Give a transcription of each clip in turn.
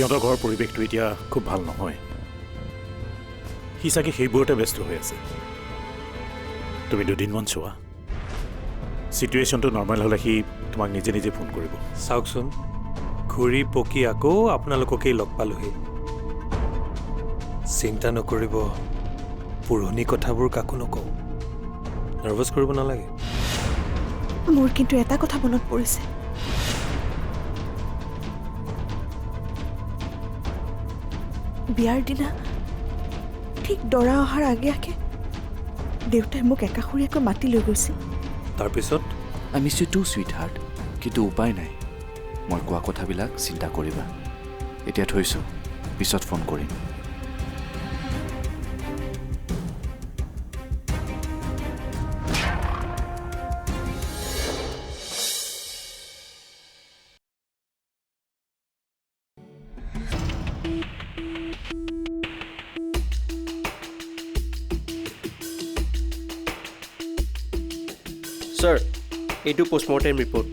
সিহঁতৰ ঘৰৰ পৰিৱেশটো এতিয়া খুব ভাল নহয়। সি চাগে সেইবোৰতে ব্যস্ত হৈ আছে। তুমি দুদিনমান চোৱা, চিটুৱেশ্যনটো নৰ্মেল হ'লে সি তোমাক নিজে নিজে ফোন কৰিব। চাওকচোন, ঘূৰি পকি আকৌ আপোনালোককেই লগ পালোহি। চিন্তা নকৰিব, পুৰণি কথাবোৰ কাকো নকওঁ। নাৰ্ভাছ কৰিব নালাগে। মোৰ কিন্তু এটা কথা মনত পৰিছে। বিয়াৰ দিনা ঠিক দৰা অহাৰ আগে আগে দেউতাই মোক একাষৰীয়াকৈ মাতি লৈ গৈছিল। তাৰপিছত I miss you too sweetheart. কিন্তু উপায় নাই, মই কোৱা কথাবিলাক চিন্তা কৰিবা। এতিয়া থৈছোঁ, পিছত ফোন কৰিম। স্যাৰ, এইটো পোষ্টমৰ্টেম ৰিপৰ্ট।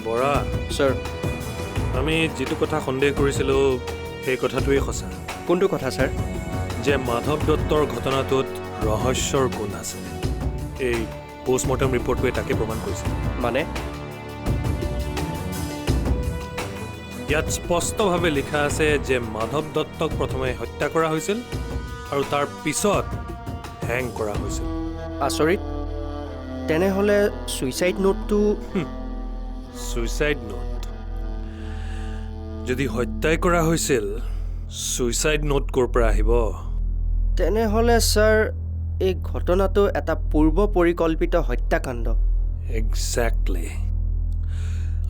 বৰা, স্যাৰ, আমি যিটো কথা সন্দেহ কৰিছিলোঁ সেই কথাটোৱেই সঁচা। কোনটো কথা ছাৰ? যে মাধৱ দত্তৰ ঘটনাটোত ৰহস্যৰ কোণ আছে। এই পোষ্টমৰ্টেম ৰিপৰ্টটোৱে তাকে প্ৰমাণ কৰিছে। মানে ইয়াত স্পষ্টভাৱে লিখা আছে যে মাধৱ দত্তক প্ৰথমে হত্যা কৰা হৈছিল আৰু তাৰ পিছত হেং কৰা হৈছিল। আচৰিত। তেনেহ'লে ছুইচাইড নোটটো ছুইচাইড নোট যদি হত্যাই কৰা হৈছিল, ছুইচাইড নোট ক'ৰ পৰা আহিব? তেনেহ'লে ছাৰ এই ঘটনাটো এটা পূৰ্ব পৰিকল্পিত হত্যাকাণ্ড। একজেক্টলি।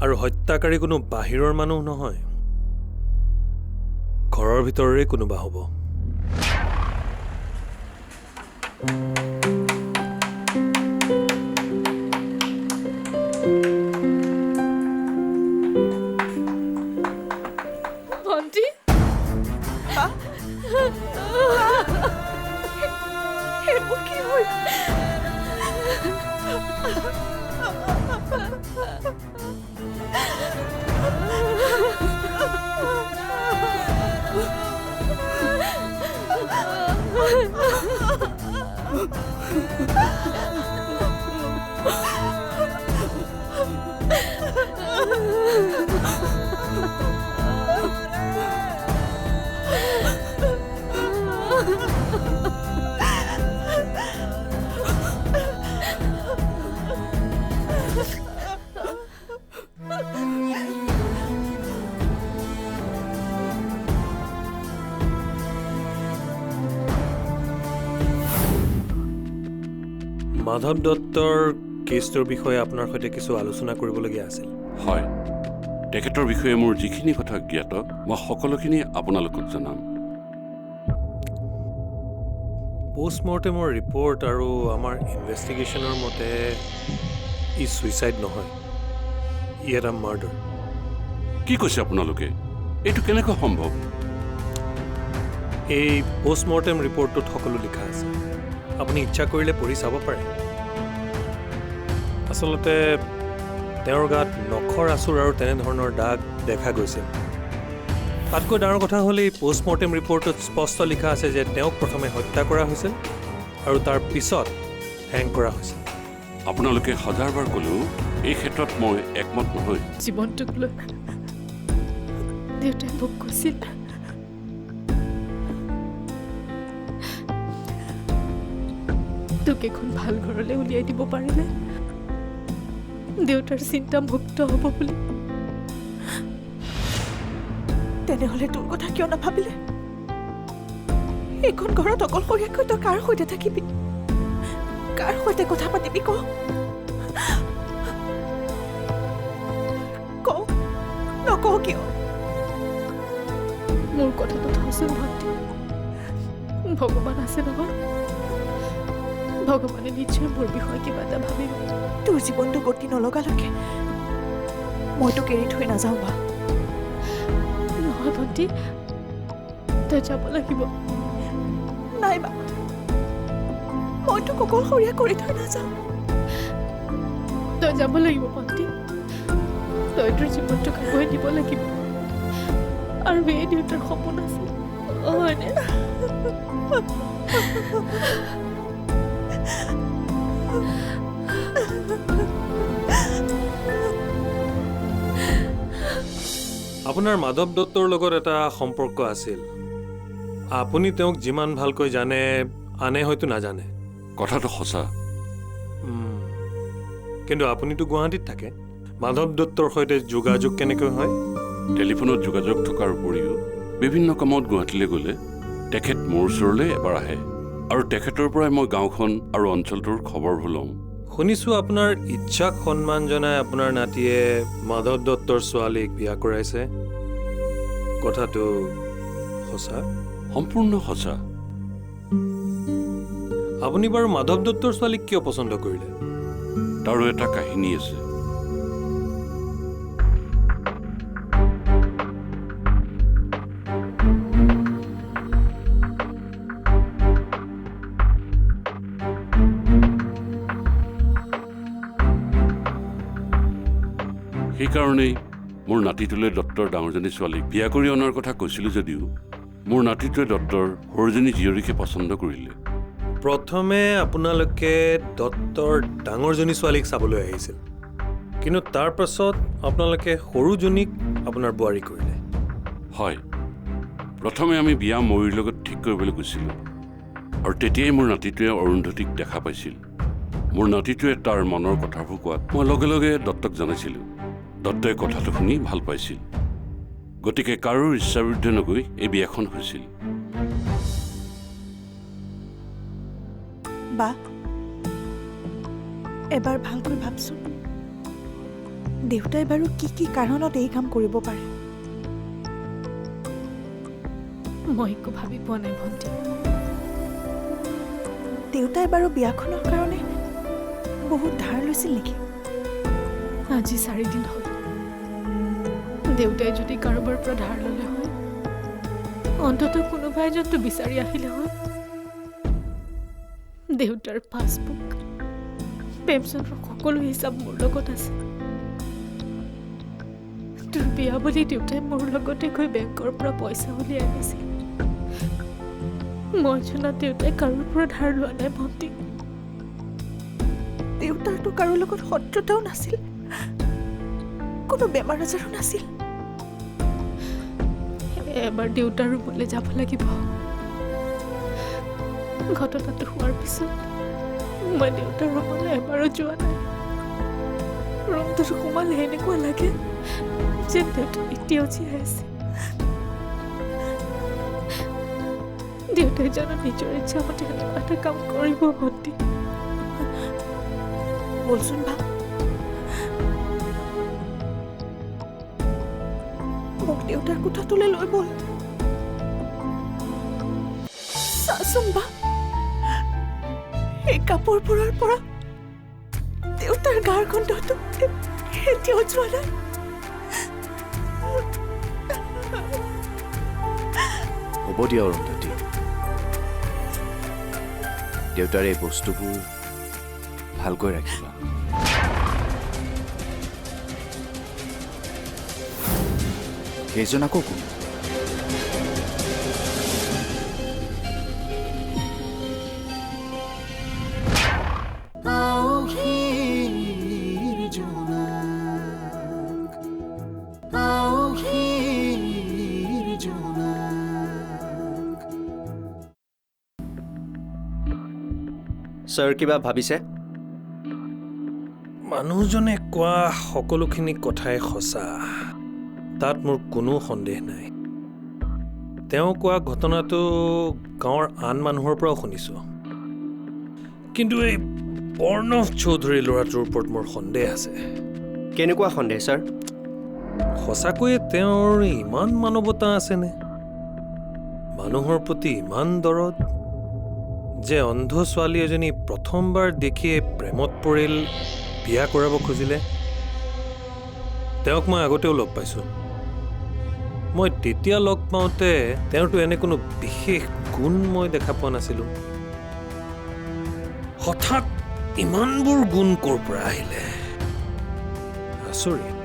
আৰু হত্যাকাৰী কোনো বাহিৰৰ মানুহ নহয়, ঘৰৰ ভিতৰৰে কোনোবা হ'ব। ভণ্টি, সেইবোৰ কি হ'ল? মাধৱ দত্তৰ কেছটোৰ বিষয়ে আপোনাৰ সৈতে কিছু আলোচনা কৰিবলগীয়া আছিল। হয়, তেখেতৰ বিষয়ে মোৰ যিখিনি কথা জ্ঞাত মই সকলোখিনি আপোনালোকক জনাম। পোষ্টমৰ্টেমৰ ৰিপৰ্ট আৰু আমাৰ ইনভেষ্টিগেশ্যনৰ মতে ই ছুইচাইড নহয়, ই এটা মাৰ্ডাৰ। কি কৈছে আপোনালোকে? এইটো কেনেকৈ সম্ভৱ? এই পোষ্টমৰ্টেম ৰিপৰ্টটোত সকলো লিখা আছে, আপুনি ইচ্ছা কৰিলে পঢ়ি চাব পাৰে। আচলতে তেওঁৰ গাত নখৰ আচুৰ আৰু তেনেধৰণৰ দাগ দেখা গৈছিল। তাতকৈ ডাঙৰ কথা হ'ল এই পোষ্টমৰ্টেম ৰিপৰ্টত স্পষ্ট লিখা আছে যে তেওঁক প্ৰথমে হত্যা কৰা হৈছিল আৰু তাৰ পিছত হেং কৰা হৈছিল। আপোনালোকে হাজাৰবাৰ ক'লেও এই ক্ষেত্ৰত মই একমত নহয়। জীৱনটোক লৈ দেউতাই মোক কৈছিল তোক এখন ভাল ঘৰলৈ উলিয়াই দিব পাৰিলে দেউতাৰ চিন্তা মুক্ত হ'ব বুলি। তেনেহ'লে তোৰ কথা কিয় নাভাবিলে? এইখন ঘৰত অকলশৰীয়াকৈ তই কাৰ সৈতে থাকিবি, কাৰ সৈতে কথা পাতিবি? ক নকওঁ কিয়? মোৰ কথাটো থৈছিল ভণ্টি, ভগৱান আছে নহয়, ভগৱানে নিশ্চয় মোৰ বিষয়ে কিবা এটা ভাবিব। তোৰ জীৱনটো গতি নলগালৈকে মই তোক এৰি থৈ নাযাওঁ বা। নহয় ভণ্টি, তই যাব লাগিব। নাই বা, মইতো অকলশৰীয়া কৰি থৈ নাযাওঁ। তই যাব লাগিব ভণ্টি, তই তোৰ জীৱনটোক আগুৱাই দিব লাগিব। আৰু এই দেউতাৰ সপোন আছে, হয়নে? আপোনাৰ মাধৱ দত্তৰ লগত এটা সম্পৰ্ক আছিল। আপুনি তেওঁক যিমান ভালকৈ জানে আনে হয়তো নাজানে। কথাটো সঁচা। কিন্তু আপুনিতো গুৱাহাটীত থাকে, মাধৱ দত্তৰ সৈতে যোগাযোগ কেনেকৈ হয়? টেলিফোনত যোগাযোগ থকাৰ উপৰিও বিভিন্ন কামত গুৱাহাটীলৈ গ'লে তেখেত মোৰ ওচৰলৈ এবাৰ আহে আৰু তেখেতৰ পৰাই মই গাঁওখন আৰু অঞ্চলটোৰ খবৰবোৰ লওঁ। শুনিছোঁ আপোনাৰ ইচ্ছাক সন্মান জনাই আপোনাৰ নাতিয়ে মাধৱ দত্তৰ ছোৱালীক বিয়া কৰাইছে। কথাটো সঁচা? সম্পূৰ্ণ সঁচা। আপুনি বাৰু মাধৱ দত্তৰ ছোৱালীক কিয় পচন্দ কৰিলে? তাৰো এটা কাহিনী আছে। সেইকাৰণেই মোৰ নাতিটোলৈ দত্তৰ ডাঙৰজনী ছোৱালীক বিয়া কৰি অনাৰ কথা কৈছিলোঁ যদিও মোৰ নাতিটোৱে দত্তৰ সৰুজনী জীয়ৰীকে পচন্দ কৰিলে। প্ৰথমে আপোনালোকে দত্তৰ ডাঙৰজনী ছোৱালীক চাবলৈ আহিছিল, কিন্তু তাৰ পাছত আপোনালোকে সৰুজনীক আপোনাৰ বোৱাৰী কৰিলে। হয়, প্ৰথমে আমি বিয়া ময়ূৰীৰ লগত ঠিক কৰিবলৈ গৈছিলোঁ আৰু তেতিয়াই মোৰ নাতিটোৱে অৰুন্ধতীক দেখা পাইছিল। মোৰ নাতিটোৱে তাৰ মনৰ কথাবোৰ কোৱাত মই লগে লগে দত্তক জনাইছিলোঁ। দত্তই কথাটো শুনি ভাল পাইছিল, গতিকে কাৰো ইচ্ছাৰ বিৰুদ্ধে নগৈ এই বিয়াখন হৈছিল। বা এবাৰ ভালকৈ ভাবচোন, দেউতাই বাৰু কি কি কাৰণত এই কাম কৰিব পাৰে? মই একো ভাবি পোৱা নাই ভণ্টি। দেউতাই বাৰু বিয়াখনৰ কাৰণে বহুত ধাৰ লৈছিল নেকি? আজি 4 দিন হ'ল। দেউতাই যদি কাৰোবাৰ পৰা ধাৰ ল'লে হয়, অন্ততঃ কোনোবা এজনটো বিচাৰি আহিলে হয়। দেউতাৰ পাছবুক, পেঞ্চনৰ সকলো হিচাপ মোৰ লগত আছে। তোৰ বিয়া বুলি দেউতাই মোৰ লগতে গৈ বেংকৰ পৰা পইচা উলিয়াই আনিছিল। মই জনাত দেউতাই কাৰোৰ পৰা ধাৰ লোৱা নাই ভণ্টি। দেউতাৰতো কাৰো লগত শত্ৰুতাও নাছিল, কোনো বেমাৰ আজাৰো নাছিল। এবাৰ দেউতাৰ ৰুমলৈ যাব লাগিব। ঘটনাটো হোৱাৰ পিছত মই দেউতাৰ ৰুমলৈ এবাৰো যোৱা নাই। ৰুমটোত সোমালে এনেকুৱা লাগে যে দেউতা এতিয়াও জীয়াই আছে। দেউতাই জানো নিজৰ ইচ্ছা মতে এনেকুৱা এটা কাম কৰিব ভণ্টি। বলচোন বা, মোক দেউতাৰ কোঠাটোলৈ লৈ বল। চাচোন বা, এই কাপোৰবোৰৰ পৰা দেউতাৰ গাৰ গোন্ধটো এতিয়াও যোৱা নাই। হ'ব দিয়া অৰুন্ধতী, দেউতাৰ এই বস্তুবোৰ ভালকৈ ৰাখিবা। সেইজন আকৌ কোন? ছাৰ কিবা ভাবিছে? মানুহজনে কোৱা সকলোখিনি কথাই সঁচা, তাত মোৰ কোনো সন্দেহ নাই। তেওঁ কোৱা ঘটনাটো গাঁৱৰ আন মানুহৰ পৰাও শুনিছোঁ, কিন্তু এই প্ৰণৱ চৌধুৰী ল'ৰাটোৰ ওপৰত মোৰ সন্দেহ আছে। কেনেকুৱা সন্দেহ ছাৰ? সঁচাকৈয়ে তেওঁৰ ইমান মানৱতা আছেনে? মানুহৰ প্ৰতি ইমান দৰদ যে অন্ধ ছোৱালী এজনী প্ৰথমবাৰ দেখিয়ে প্ৰেমত পৰিল, বিয়া কৰাব খুজিলে। তেওঁক মই আগতেও লগ পাইছোঁ। মই তেতিয়া লগ পাওঁতে তেওঁৰতো এনে কোনো বিশেষ গুণ মই দেখা পোৱা নাছিলোঁ। হঠাৎ ইমানবোৰ গুণ ক'ৰ পৰা আহিলে আচৰিত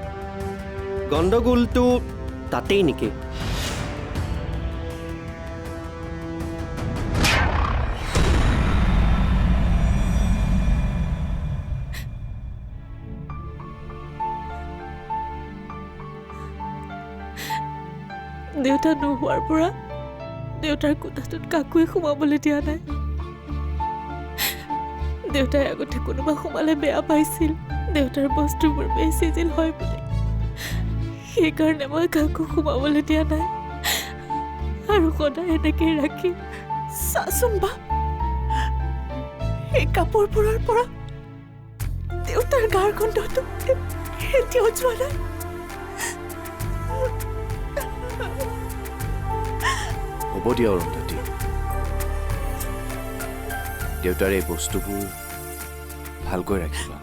গণ্ডগোলটো তাতেই নেকি? দেউতা নোহোৱাৰ পৰা দেউতাৰ কোঠাটোত কাকোৱে সোমাবলৈ দিয়া নাই। দেউতাই আগতে কোনোবা সোমালে বেয়া পাইছিল, দেউতাৰ বস্তুবোৰ বেচিছিল হয় বুলি। সেইকাৰণে মই কাকো সোমাবলৈ দিয়া নাই আৰু সদায় এনেকেই ৰাখি। চাচোন বা, এই কাপোৰবোৰৰ পৰা দেউতাৰ গাৰ গোন্ধটো এতিয়াও যোৱা নাই। হ'ব দিয়া অৰুন্ধতী, দেউতাৰ এই বস্তুবোৰ ভালকৈ ৰাখিবা।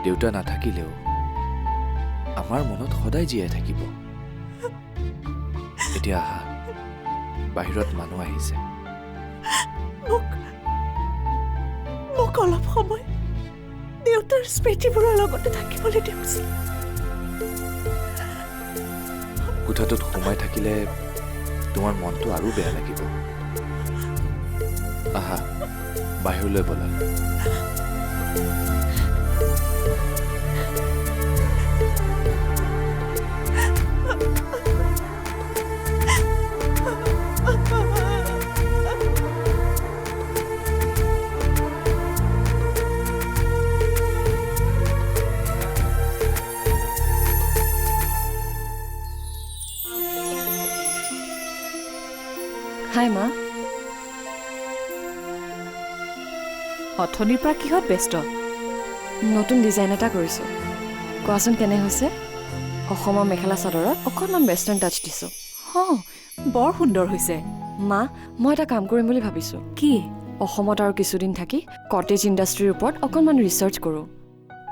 দেউতা নাথাকিলেও আমাৰ মনত সদায় জীয়াই থাকিব। এতিয়া আহা, বাহিৰত মানুহ আহিছে। মোক অলপ সময় দেউতাৰ স্মৃতিবোৰৰ লগতে থাকিবলৈ দিয়কচোন। কোঠাটোত সোমাই থাকিলে তোমাৰ মনটো আৰু বেয়া লাগিব। আহা, বাহিৰলৈ ব'লা। হাই মা। অথনিৰ পৰা কিহত ব্যস্ত? নতুন ডিজাইন এটা কৰিছোঁ। কোৱাচোন কেনে হৈছে? অসমৰ মেখেলা চাদৰত অকণমান ৱেষ্টাৰ্ণ টাচ দিছোঁ। বৰ সুন্দৰ হৈছে। মা, মই এটা কাম কৰিম বুলি ভাবিছোঁ। কি? অসমত আৰু কিছুদিন থাকি কটেজ ইণ্ডাষ্ট্ৰীৰ ওপৰত অকণমান ৰিচাৰ্চ কৰোঁ।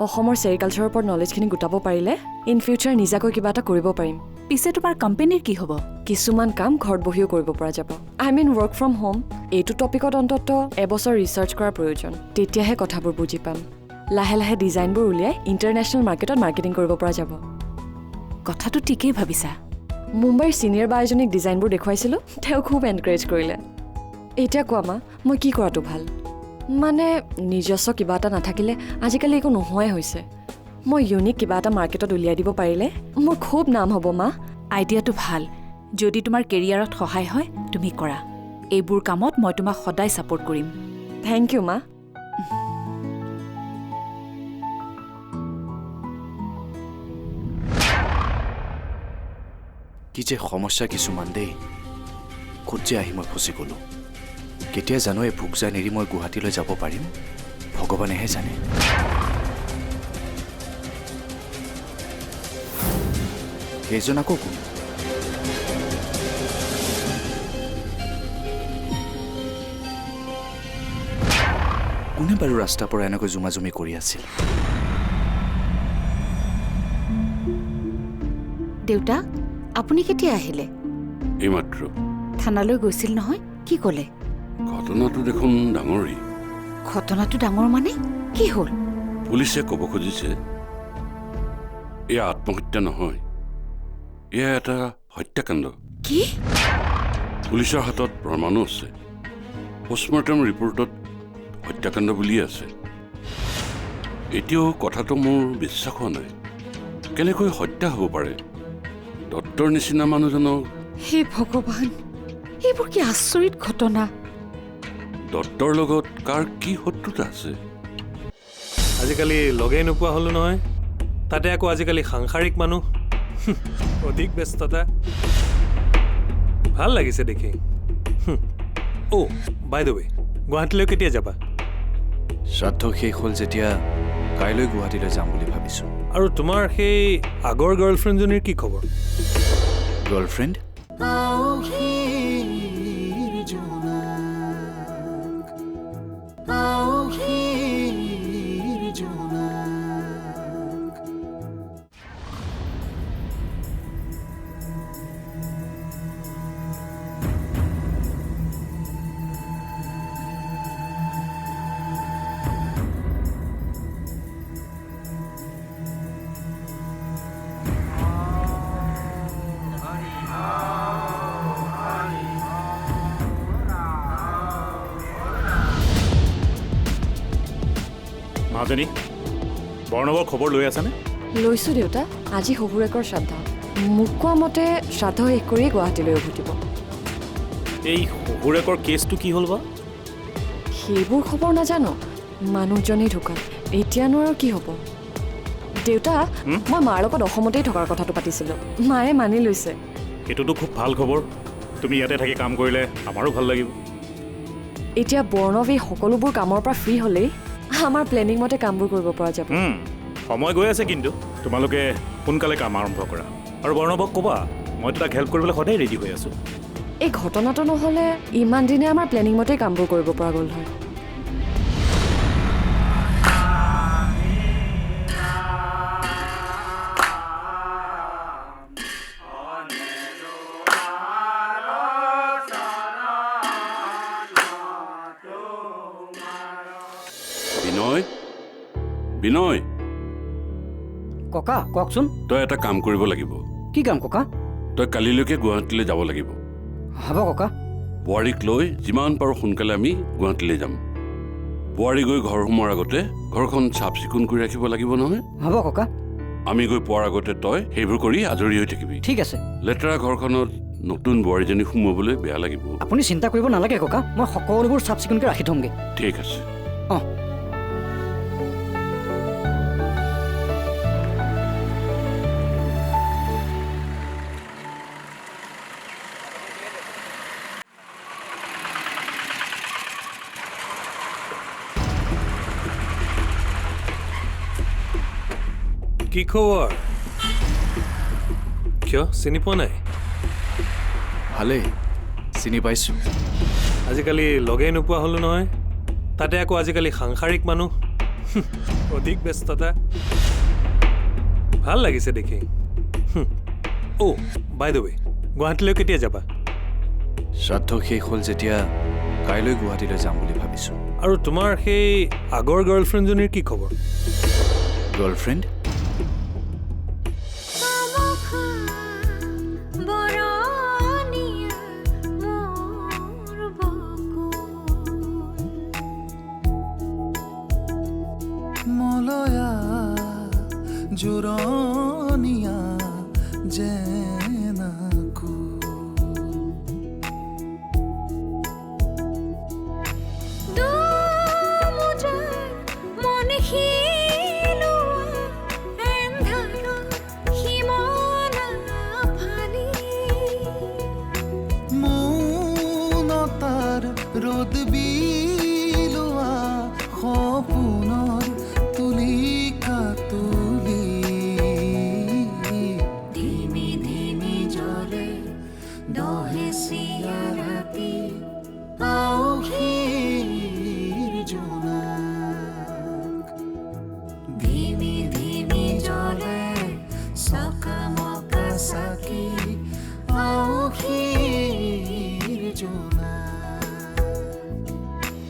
অসমৰ চেৰিকালচাৰৰ ওপৰত নলেজখিনি গোটাব পাৰিলে ইন ফিউচাৰ নিজাকৈ কিবা এটা কৰিব পাৰিম। পিছে তোমাৰ কোম্পানীৰ কি হ'ব? কিছুমান কাম ঘৰত বহিও কৰিব পৰা যাব। I mean work from home. এইটো টপিকত অন্তত এবছৰ ৰিচাৰ্চ কৰাৰ প্ৰয়োজন। তেতিয়াহে কথাবোৰ বুজি পাম। লাহে লাহে ডিজাইনবোৰ উলিয়াই ইণ্টাৰনেশ্যনেল মাৰ্কেটত মাৰ্কেটিং কৰিব পৰা যাব। কথাটো ঠিকেই ভাবিছা। মুম্বাইৰ ছিনিয়ৰ বা এজনীক ডিজাইনবোৰ দেখুৱাইছিলোঁ, তেওঁ খুব এনকাৰেজ কৰিলে। এতিয়া কোৱা মা, মই কি কৰাটো ভাল? মানে নিজস্ব কিবা এটা নাথাকিলে আজিকালি একো নোহোৱাই হৈছে। মই ইউনিক কিবা এটা মাৰ্কেটত উলিয়াই দিব পাৰিলে মোৰ খুব নাম হ'ব মা। আইডিয়াটো ভাল। যদি তোমাৰ কেৰিয়াৰত সহায় হয় তুমি কৰা। এইবোৰ কামত মই তোমাক সদায় ছাপোৰ্ট কৰিম। থেংক ইউ মা। কি যে সমস্যা কিছুমান দেই। ক'ত যে আহি মই ফচি গ'লোঁ। কেতিয়া জানো এই ভোগজান এৰি মই গুৱাহাটীলৈ যাব পাৰিম, ভগৱানেহে জানে। সেইজন আকৌ কোন? কোনে বাৰু ৰাস্তাৰ পৰা এনেকৈ জুমাজুমি কৰি আছিল? দেউতা, আপুনি কেতিয়া আহিলে? এইমাত্ৰ। থানালৈ গৈছিল নহয়, কি ক'লে? ঘটনাটো দেখোন ডাঙৰেই। ঘটনাটো ডাঙৰ মানে কি হ'ল? পুলিচে ক'ব খুজিছে এয়া আত্মহত্যা নহয়, এয়া এটা হত্যাকাণ্ড। কি? পুলিচৰ হাতত প্ৰমাণো আছে। পষ্টমৰ্টেম ৰিপৰ্টত হত্যাকাণ্ড বুলিয়ে আছে। এতিয়াও কথাটো মোৰ বিশ্বাস হোৱা নাই। কেনেকৈ হত্যা হ'ব পাৰে? দত্তৰ নিচিনা মানুহজনক। হে ভগৱান, এইবোৰ কি আচৰিত ঘটনা। দত্তৰ লগত কাৰ কি শত্ৰুতা আছে? আজিকালি লগেই নোপোৱা হ'লো নহয়। তাতে আকৌ আজিকালি সাংসাৰিক মানুহ, অধিক ব্যস্ততা। ভাল লাগিছে দেখি। অ' বাই দ্য ৱে, গুৱাহাটীলৈ কেতিয়া যাবা? শ্ৰাদ্ধ শেষ হ'ল যেতিয়া কাইলৈ গুৱাহাটীলৈ যাম বুলি ভাবিছোঁ। আৰু তোমাৰ সেই আগৰ গাৰ্লফ্ৰেণ্ডজনীৰ কি খবৰ? গাৰ্লফ্ৰেণ্ড? মাজনী বৰ্ণৱৰ খবৰ লৈ আছানে? লৈছোঁ দেউতা। আজি শহুৰেকৰ শ্ৰাদ্ধ। মোক কোৱা মতে শ্ৰাদ্ধ শেষ কৰিয়ে গুৱাহাটীলৈ উভতিব। এই শহুৰেকৰ কেছটো কি হ'ল বা? সেইবোৰ খবৰ নাজানো। মানুহজনেই ঢুকাল, এতিয়ানো আৰু কি হ'ব? দেউতা, মই মাৰ লগত অসমতেই থকাৰ কথাটো পাতিছিলোঁ। মায়ে মানি লৈছে। সেইটোতো খুব ভাল খবৰ। তুমি ইয়াতে থাকি কাম কৰিলে আমাৰো ভাল লাগিব। এতিয়া বৰ্ণৱ এই সকলোবোৰ কামৰ পৰা ফ্ৰী হ'লেই আমাৰ প্লেনিং মতে কামবোৰ কৰিব পৰা যাব। সময় গৈ আছে, কিন্তু তোমালোকে সোনকালে কাম আৰম্ভ কৰা। আৰু বৰ্ণৱক ক'বা মইতো তাক হেল্প কৰিবলৈ সদায় ৰেডি হৈ আছোঁ। এই ঘটনাটো নহ'লে ইমান দিনে আমাৰ প্লেনিং মতেই কামবোৰ কৰিব পৰা গ'ল হয়। বিনয়, বিনয়, ককা কওকচোন। তই এটা কাম কৰিব লাগিব। কি কাম ককা? তই কালিলৈকে গুৱাহাটীলৈ যাব লাগিব। হ'ব ককা। বোৱাৰীক লৈ যিমান পাৰোঁ সোনকালে আমি গুৱাহাটীলৈ যাম। বোৱাৰী গৈ ঘৰ সোমোৱাৰ আগতে ঘৰখন চাফ চিকুণ কৰি ৰাখিব লাগিব নহয়। হ'ব ককা। আমি গৈ পোৱাৰ আগতে তই সেইবোৰ কৰি আজৰি হৈ থাকিবি। ঠিক আছে। লেতেৰা ঘৰখনত নতুন বোৱাৰীজনী সোমাবলৈ বেয়া লাগিব। আপুনি চিন্তা কৰিব নালাগে ককা, মই সকলোবোৰ চাফ চিকুণকৈ ৰাখি থ'মগৈ। ঠিক আছে। অঁ। কি খবৰ? কিয় চিনি পোৱা নাই? ভালেই, চিনি পাইছোঁ। আজিকালি লগেই নোপোৱা হ'লো নহয়। তাতে আকৌ আজিকালি সাংসাৰিক মানুহ, অধিক ব্যস্ততা। ভাল লাগিছে দেখি। অ' বাই দ্য ৱে, গুৱাহাটীলৈ কেতিয়া যাবা? শ্ৰাদ্ধ শেষ হ'ল যেতিয়া কাইলৈ গুৱাহাটীলৈ যাম বুলি ভাবিছোঁ। আৰু তোমাৰ সেই আগৰ গাৰ্লফ্ৰেণ্ডজনীৰ কি খবৰ? গাৰ্লফ্ৰেণ্ড? মলয়া জোৰণীয়া জেনাকু মৌনতাৰ ৰ'দ বি